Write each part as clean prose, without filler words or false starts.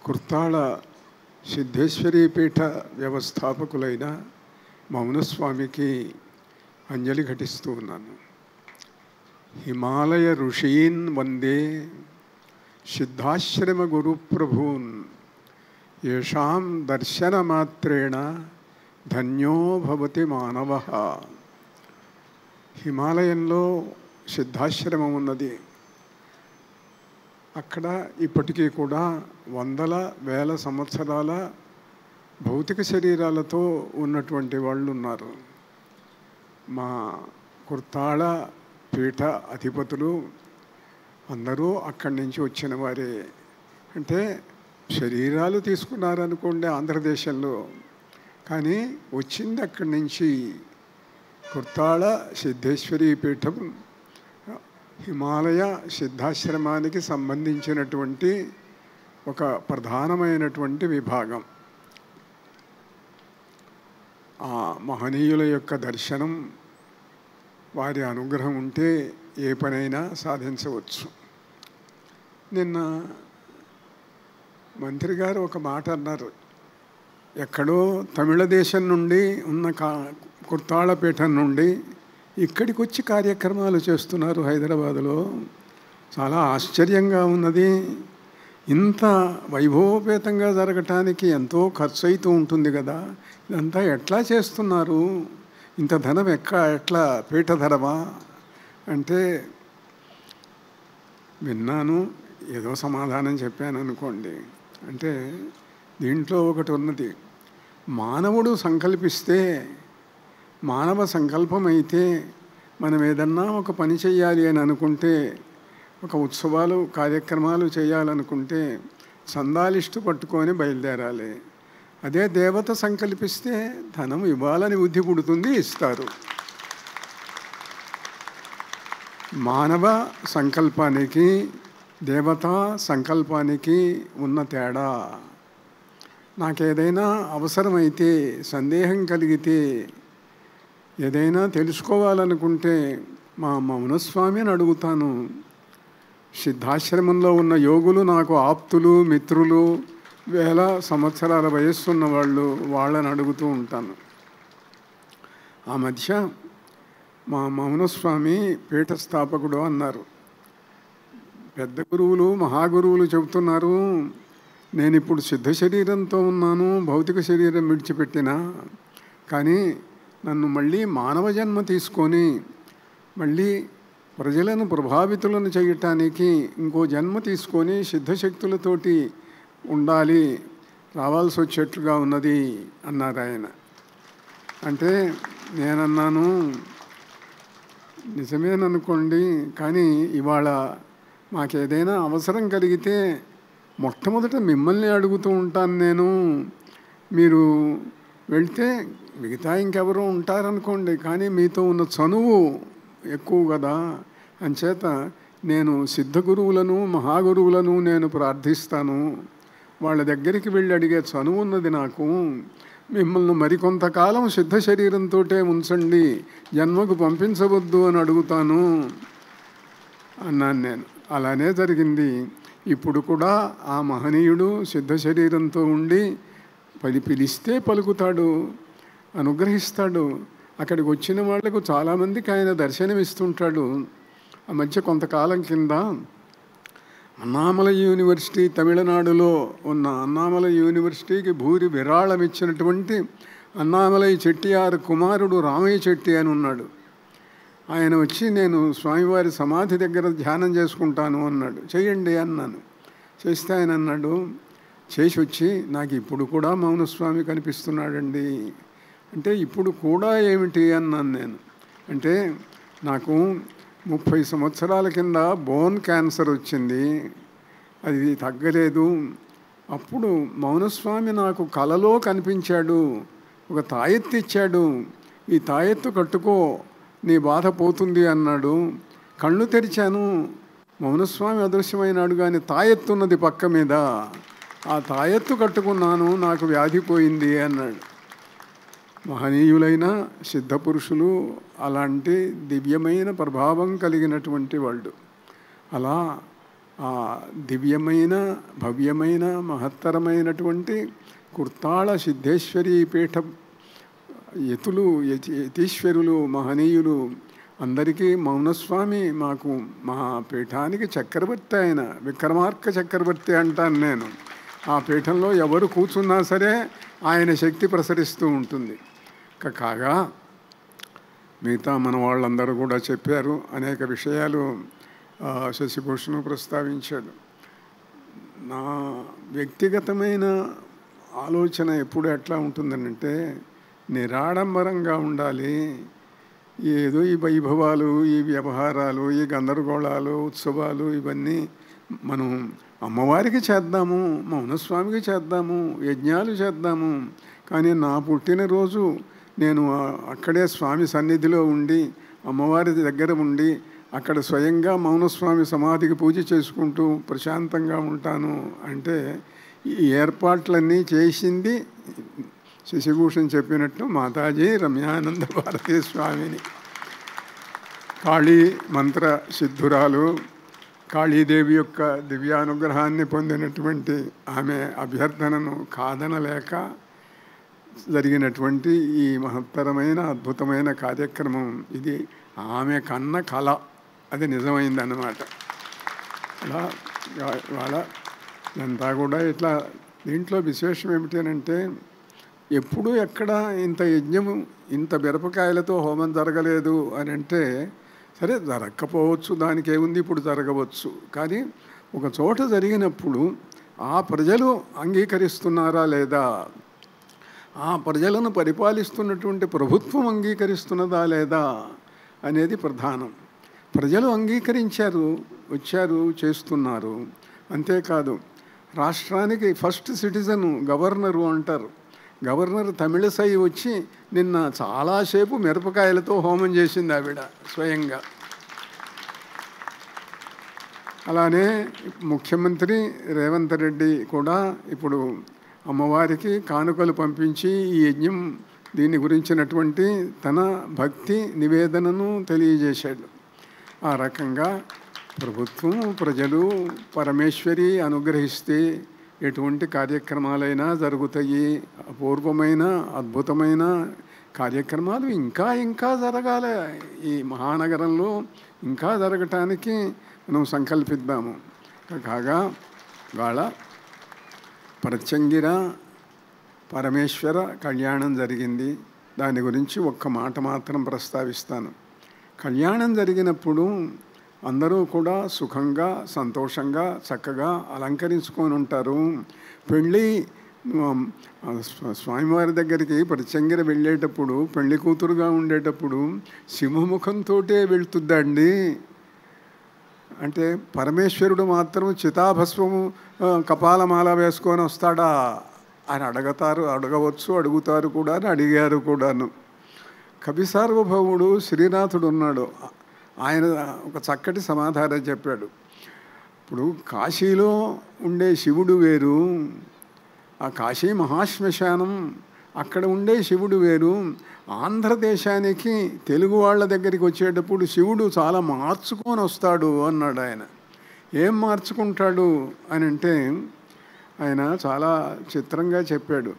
కుర్తాళ సిద్ధేశ్వరీపీఠ వ్యవస్థాపకులైన మౌనస్వామికి అంజలి ఘటిస్తూ ఉన్నాను. హిమాలయ ఋషీన్ వందే సిద్ధాశ్రమ గురుప్రభూన్ యేషాం దర్శనమాత్రేణ ధన్యో భవతి మానవః. హిమాలయంలో సిద్ధాశ్రమం ఉన్నది. అక్కడ ఇప్పటికీ కూడా వందల వేల సంవత్సరాల భౌతిక శరీరాలతో ఉన్నటువంటి వాళ్ళు ఉన్నారు. మా కుర్తాళ పీఠ అధిపతులు అందరూ అక్కడి నుంచి వచ్చిన వారే. అంటే శరీరాలు తీసుకున్నారనుకోండి ఆంధ్రదేశంలో, కానీ వచ్చింది అక్కడి నుంచి. కుర్తాళ సిద్ధేశ్వరీ పీఠం హిమాలయ సిద్ధాశ్రమానికి సంబంధించినటువంటి ఒక ప్రధానమైనటువంటి విభాగం. ఆ మహనీయుల యొక్క దర్శనం, వారి అనుగ్రహం ఉంటే ఏ పనైనా సాధించవచ్చు. నిన్న మంత్రి గారు ఒక మాట అన్నారు. ఎక్కడో తమిళ దేశం నుండి ఉన్న కుర్తాళపీఠం నుండి ఇక్కడికి వచ్చి కార్యక్రమాలు చేస్తున్నారు హైదరాబాదులో. చాలా ఆశ్చర్యంగా ఉన్నది. ఇంత వైభవపేతంగా జరగటానికి ఎంతో ఖర్చు అవుతూ ఉంటుంది కదా, ఇదంతా ఎట్లా చేస్తున్నారు? ఇంత ధనం ఎట్లా పీఠధరమా అంటే విన్నాను, ఏదో సమాధానం చెప్పాను అనుకోండి. అంటే దీంట్లో ఒకటి ఉన్నది. మానవుడు సంకల్పిస్తే, మానవ సంకల్పం అయితే మనం ఏదన్నా ఒక పని చేయాలి అని అనుకుంటే, ఒక ఉత్సవాలు కార్యక్రమాలు చేయాలనుకుంటే చందాలిస్టు పట్టుకొని బయలుదేరాలి. అదే దేవత సంకల్పిస్తే ధనం ఇవ్వాలని బుద్ధి పుడుతుంది, ఇస్తారు. మానవ సంకల్పానికి దేవతా సంకల్పానికి ఉన్న తేడా. నాకేదైనా అవసరమైతే, సందేహం కలిగితే, ఏదైనా తెలుసుకోవాలనుకుంటే మా మౌనస్వామిని అడుగుతాను. సిద్ధాశ్రమంలో ఉన్న యోగులు నాకు ఆప్తులు, మిత్రులు, వేల సంవత్సరాల వయస్సున్న వాళ్ళు, వాళ్ళని అడుగుతూ ఉంటాను. ఆ మధ్య మా మౌనస్వామి పీఠ స్థాపకుడు అన్నారు. పెద్ద గురువులు, మహాగురువులు చెబుతున్నారు, నేను ఇప్పుడు సిద్ధ శరీరంతో ఉన్నాను, భౌతిక శరీరం విడిచిపెట్టినా, కానీ నన్ను మళ్ళీ మానవ జన్మ తీసుకొని మళ్ళీ ప్రజలను ప్రభావితులను చేయటానికి ఇంకో జన్మ తీసుకొని సిద్ధశక్తులతోటి ఉండాలి, రావాల్సి వచ్చేట్లుగా ఉన్నది అన్నారు ఆయన. అంటే నేనన్నాను, నిజమేననుకోండి, కానీ ఇవాళ మాకేదైనా అవసరం కలిగితే మొట్టమొదట మిమ్మల్ని అడుగుతూ ఉంటాను నేను. మీరు వెళ్తే మిగతా ఇంకెవరో ఉంటారనుకోండి, కానీ మీతో ఉన్న చనువు ఎక్కువ కదా. అంచేత నేను సిద్ధ గురువులను, మహాగురువులను నేను ప్రార్థిస్తాను. వాళ్ళ దగ్గరికి వెళ్ళి అడిగే చనువు ఉన్నది నాకు. మిమ్మల్ని మరికొంతకాలం సిద్ధ శరీరంతో ఉంచండి, జన్మకు పంపించవద్దు అని అడుగుతాను అన్నాను నేను. అలానే జరిగింది. ఇప్పుడు కూడా ఆ మహనీయుడు సిద్ధ శరీరంతో ఉండి పిలిస్తే పలుకుతాడు, అనుగ్రహిస్తాడు. అక్కడికి వచ్చిన వాళ్లకు చాలామందికి ఆయన దర్శనమిస్తుంటాడు. ఆ మధ్య కొంతకాలం కింద అన్నామలై యూనివర్సిటీ, తమిళనాడులో ఉన్న అన్నామలై యూనివర్సిటీకి భూరి విరాళం ఇచ్చినటువంటి అన్నామలై చెట్టియార్ కుమారుడు రామయ్య చెట్టి అని ఉన్నాడు. ఆయన వచ్చి, నేను స్వామివారి సమాధి దగ్గర ధ్యానం చేసుకుంటాను అన్నాడు. చేయండి అన్నాను. చేస్తే ఆయన అన్నాడు, చేసి వచ్చి, నాకు ఇప్పుడు కూడా మౌనస్వామి కనిపిస్తున్నాడండి. అంటే ఇప్పుడు కూడా ఏమిటి అన్నాను నేను. అంటే నాకు 30 సంవత్సరాల కింద బోన్ క్యాన్సర్ వచ్చింది, అది తగ్గలేదు. అప్పుడు మౌనస్వామి నాకు కలలో కనిపించాడు, ఒక తాయెత్తు ఇచ్చాడు, ఈ తాయెత్తు కట్టుకో నీ బాధ పోతుంది అన్నాడు. కళ్ళు తెరిచాను, మౌనస్వామి అదృశ్యమైనాడు, కానీ తాయెత్తున్నది పక్క మీద. ఆ తాయెత్తు కట్టుకున్నాను, నాకు వ్యాధి పోయింది అన్నాడు. మహనీయులైన సిద్ధపురుషులు అలాంటి దివ్యమైన ప్రభావం కలిగినటువంటి వాళ్ళు. అలా ఆ దివ్యమైన భవ్యమైన మహత్తరమైనటువంటి కుర్తాళ సిద్ధేశ్వరీ పీఠ యతీశ్వరులు మహనీయులు అందరికీ మౌనస్వామి మాకు మా పీఠానికి చక్రవర్తి, ఆయన విక్రమార్క చక్రవర్తి అంటాను నేను. ఆ పీఠంలో ఎవరు కూర్చున్నా సరే ఆయన శక్తి ప్రసరిస్తూ ఉంటుంది. కాగా మిగతా మన వాళ్ళందరూ కూడా చెప్పారు, అనేక విషయాలు శశిభూషణ్ ప్రస్తావించాడు. నా వ్యక్తిగతమైన ఆలోచన ఎప్పుడు ఎట్లా ఉంటుందనంటే, నిరాడంబరంగా ఉండాలి. ఏదో ఈ వైభవాలు, ఈ వ్యవహారాలు, ఈ గందరగోళాలు, ఉత్సవాలు ఇవన్నీ మనం అమ్మవారికి చేద్దాము, మౌనస్వామికి చేద్దాము, యజ్ఞాలు చేద్దాము. కానీ నా పుట్టినరోజు నేను అక్కడే స్వామి సన్నిధిలో ఉండి, అమ్మవారి దగ్గర ఉండి, అక్కడ స్వయంగా మౌనస్వామి సమాధికి పూజ చేసుకుంటూ ప్రశాంతంగా ఉంటాను అంటే, ఈ ఏర్పాట్లన్నీ చేసింది శశిభూషణ్ చెప్పినట్టు మాతాజీ రమ్యానంద భారతీ స్వామిని. కాళీ మంత్ర సిద్ధురాలు, కాళీదేవి యొక్క దివ్యానుగ్రహాన్ని పొందినటువంటి ఆమె అభ్యర్థనను కాదనలేక జరిగినటువంటి ఈ మహత్తరమైన అద్భుతమైన కార్యక్రమం ఇది. ఆమె కన్న కళ అది నిజమైందన్నమాట. అలా వాళ్ళ ఇదంతా కూడా ఇట్లా. దీంట్లో విశేషం ఏమిటంటే, ఎప్పుడు ఎక్కడ ఇంత యజ్ఞము ఇంత మిరపకాయలతో హోమం జరగలేదు అని అంటే, సరే జరగకపోవచ్చు, దానికి ఏముంది, ఇప్పుడు జరగవచ్చు. కానీ ఒక చోట జరిగినప్పుడు ఆ ప్రజలు అంగీకరిస్తున్నారా లేదా, ఆ ప్రజలను పరిపాలిస్తున్నటువంటి ప్రభుత్వం అంగీకరిస్తున్నదా లేదా అనేది ప్రధానం. ప్రజలు అంగీకరించారు, వచ్చారు, చేస్తున్నారు. అంతేకాదు, రాష్ట్రానికి ఫస్ట్ సిటిజను గవర్నరు అంటారు. గవర్నర్ తమిళసై వచ్చి నిన్న చాలాసేపు మిరపకాయలతో హోమం చేసింది ఆవిడ స్వయంగా. అలానే ముఖ్యమంత్రి రేవంత్ రెడ్డి కూడా ఇప్పుడు అమ్మవారికి కానుకలు పంపించి ఈ యజ్ఞం దీని గురించినటువంటి తన భక్తి నివేదనను తెలియజేశాడు. ఆ రకంగా ప్రభుత్వం, ప్రజలు, పరమేశ్వరి అనుగ్రహిస్తే ఎటువంటి కార్యక్రమాలైనా జరుగుతాయి. అపూర్వమైన అద్భుతమైన కార్యక్రమాలు ఇంకా ఇంకా జరగాలి. ఈ మహానగరంలో ఇంకా జరగటానికి మనం సంకల్పిద్దాము. కాగా వాళ్ళ ప్రత్యంగిర పరమేశ్వర కళ్యాణం జరిగింది. దాని గురించి ఒక్క మాట మాత్రం ప్రస్తావిస్తాను. కళ్యాణం జరిగినప్పుడు అందరూ కూడా సుఖంగా, సంతోషంగా, చక్కగా అలంకరించుకొని ఉంటారు. పెళ్ళి స్వామివారి దగ్గరికి ప్రత్యంగిర వెళ్ళేటప్పుడు, పెళ్లి కూతురుగా ఉండేటప్పుడు సింహముఖంతో వెళ్తుందండి. అంటే పరమేశ్వరుడు మాత్రం చితాభస్వము కపాలమాల వేసుకొని వస్తాడా అని అడగవచ్చు, అడుగుతారు కూడా అని అడిగారు కూడాను. కవి సార్వభౌముడు శ్రీనాథుడు ఉన్నాడు. ఆయన ఒక చక్కటి సమాధానం చెప్పాడు. ఇప్పుడు కాశీలో ఉండే శివుడు వేరు, ఆ కాశీ మహాశ్మశానం, అక్కడ ఉండే శివుడు వేరు. ఆంధ్రదేశానికి తెలుగు వాళ్ళ దగ్గరికి వచ్చేటప్పుడు శివుడు చాలా మార్చుకొని వస్తాడు అన్నాడు ఆయన. ఏం మార్చుకుంటాడు అని అంటే, ఆయన చాలా చిత్రంగా చెప్పాడు.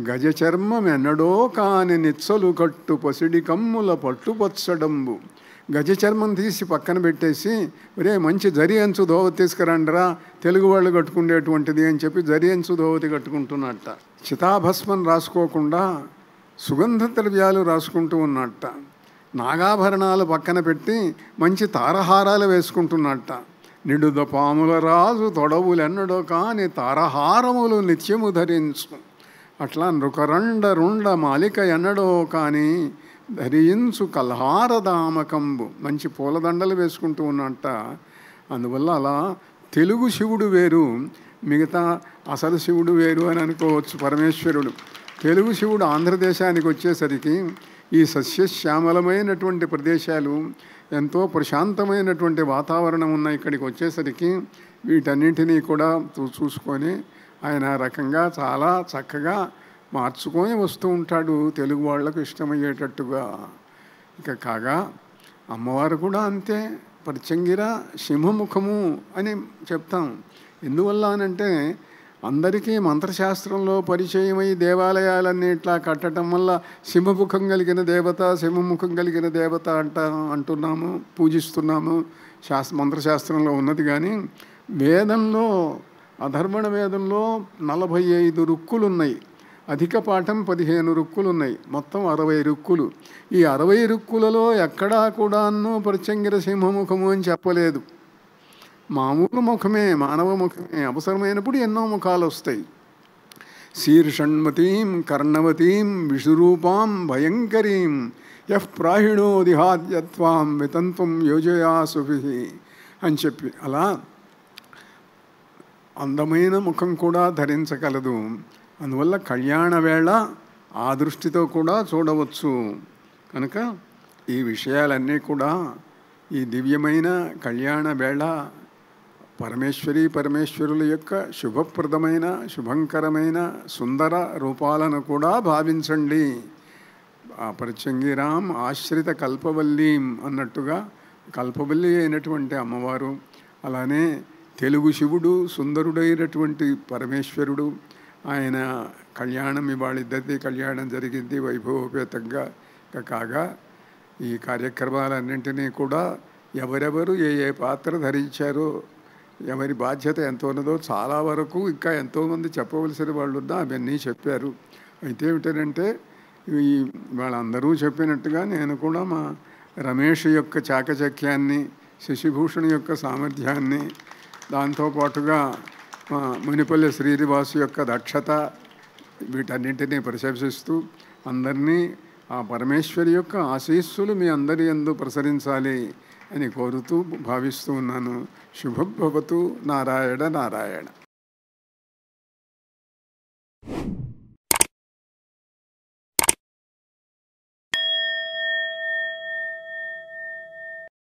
గజ చర్మం ఎన్నడో కాని నిచ్చలు కట్టు పసిడి కమ్ముల పట్టుపచ్చడంబు. గజ చర్మం తీసి పక్కన పెట్టేసి, ఒరే మంచి జరి అంచు దోవతి తీసుకురండిరా, తెలుగు వాళ్ళు కట్టుకునేటువంటిది అని చెప్పి జరి అంచు దోవతి కట్టుకుంటున్నట్ట. చితాభస్మం రాసుకోకుండా సుగంధ ద్రవ్యాలు రాసుకుంటూ ఉన్నట్ట. నాగాభరణాలు పక్కన పెట్టి మంచి తారహారాలు వేసుకుంటున్నట్ట. నిడుద పాముల రాజు తొడవులెన్నడో కాని తారహారములు నిత్యము ధరించు. అట్లా నృకరండ రుండ మాలిక ఎన్నడో కానీ ధరించు కల్హారదామకంబు. మంచి పూలదండలు వేసుకుంటూ ఉన్నట్ట. అందువల్ల అలా తెలుగు శివుడు వేరు, మిగతా అసలు శివుడు వేరు అని అనుకోవచ్చు పరమేశ్వరుడు. తెలుగు శివుడు ఆంధ్రదేశానికి వచ్చేసరికి ఈ సస్యశ్యామలమైనటువంటి ప్రదేశాలు, ఎంతో ప్రశాంతమైనటువంటి వాతావరణం ఉన్న ఇక్కడికి వచ్చేసరికి వీటన్నింటినీ కూడా చూసుకొని ఆయన రకంగా చాలా చక్కగా మార్చుకొని వస్తూ ఉంటాడు తెలుగు వాళ్లకు ఇష్టమయ్యేటట్టుగా. ఇక కాగా అమ్మవారు కూడా అంతే. ప్రత్యంగిర సింహముఖము అని చెప్తాం. ఎందువల్ల అనంటే అందరికీ మంత్రశాస్త్రంలో పరిచయమై దేవాలయాలన్నీ ఇట్లా కట్టడం వల్ల సింహముఖం కలిగిన దేవత, సింహముఖం కలిగిన దేవత అంటున్నాము, పూజిస్తున్నాము. మంత్రశాస్త్రంలో ఉన్నది. కానీ వేదంలో, అధర్వణ వేదంలో 45 రుక్కులు ఉన్నాయి. అధిక పాఠం 15 రుక్కులు ఉన్నాయి. మొత్తం 60 రుక్కులు. ఈ 60 రుక్కులలో ఎక్కడా కూడాను ప్రత్యంగిర సింహముఖము అని చెప్పలేదు. మామూలు ముఖమే, మానవ ముఖమే. అవసరమైనప్పుడు ఎన్నో ముఖాలు వస్తాయి. శీర్షణ్మతీం కర్ణవతీం విషురూపాం భయంకరీం యః ప్రాహిణో దిహాద్యత్వాం వితంత్వం యోజయాసుభి అని చెప్పి అలా అందమైన ముఖం కూడా ధరించగలదు. అందువల్ల కళ్యాణ వేళ ఆ దృష్టితో కూడా చూడవచ్చు. కనుక ఈ విషయాలన్నీ కూడా ఈ దివ్యమైన కళ్యాణ వేళ పరమేశ్వరుల యొక్క శుభప్రదమైన, శుభంకరమైన, సుందర రూపాలను కూడా భావించండి. ఆ ప్రత్యంగిరాం ఆశ్రిత కల్పవల్లీం అన్నట్టుగా కల్పవల్లి అయినటువంటి అమ్మవారు, అలానే తెలుగు శివుడు, సుందరుడైనటువంటి పరమేశ్వరుడు, ఆయన కళ్యాణం ఇవాళిద్దరిది కళ్యాణం జరిగింది వైభవోపేతంగా. కాగా ఈ కార్యక్రమాలన్నింటినీ కూడా ఎవరెవరు ఏ ఏ పాత్ర ధరించారో, ఎవరి బాధ్యత ఎంత ఉన్నదో చాలా వరకు ఇంకా ఎంతోమంది చెప్పవలసిన వాళ్ళు ఉన్నా అవన్నీ చెప్పారు. అయితే ఏమిటంటే వాళ్ళందరూ చెప్పినట్టుగా నేను కూడా మా రమేష్ యొక్క చాకచక్యాన్ని, శశిభూషణ్ యొక్క సామర్థ్యాన్ని, దాంతోపాటుగా మా మునిపల్లి శ్రీనివాసు యొక్క దక్షత, వీటన్నింటినీ ప్రశంసిస్తూ అందరినీ ఆ పరమేశ్వరి యొక్క ఆశీస్సులు మీ అందరి యందు ప్రసరించాలి అని కోరుతూ భావిస్తూ ఉన్నాను. శుభభవతు. నారాయణ నారాయణ.